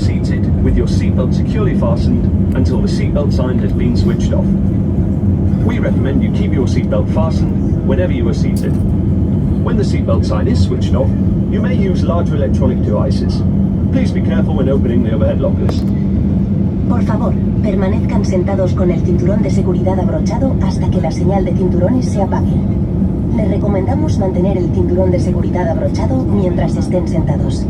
seated with your seatbelt securely fastened until the seatbelt sign has been switched off. We recommend you keep your seatbelt fastened whenever you are seated. When the seatbelt sign is switched off, you may use larger electronic devices. Please be careful when opening the overhead lockers. Por favor, permanezcan sentados con el cinturón de seguridad abrochado hasta que la señal de cinturones se apague. Les recomendamos mantener el cinturón de seguridad abrochado mientras estén sentados.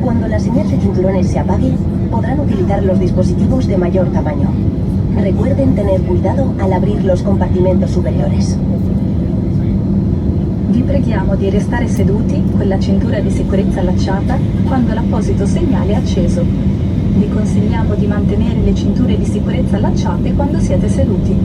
Cuando la señal de cinturones se apague, podrán utilizar los dispositivos de mayor tamaño. Recuerden tener cuidado al abrir los compartimentos superiores. Vi preghiamo di restare seduti con la cintura di sicurezza allacciata quando l'apposito segnale è acceso. Vi consigliamo di mantenere le cinture di sicurezza allacciate quando siete seduti.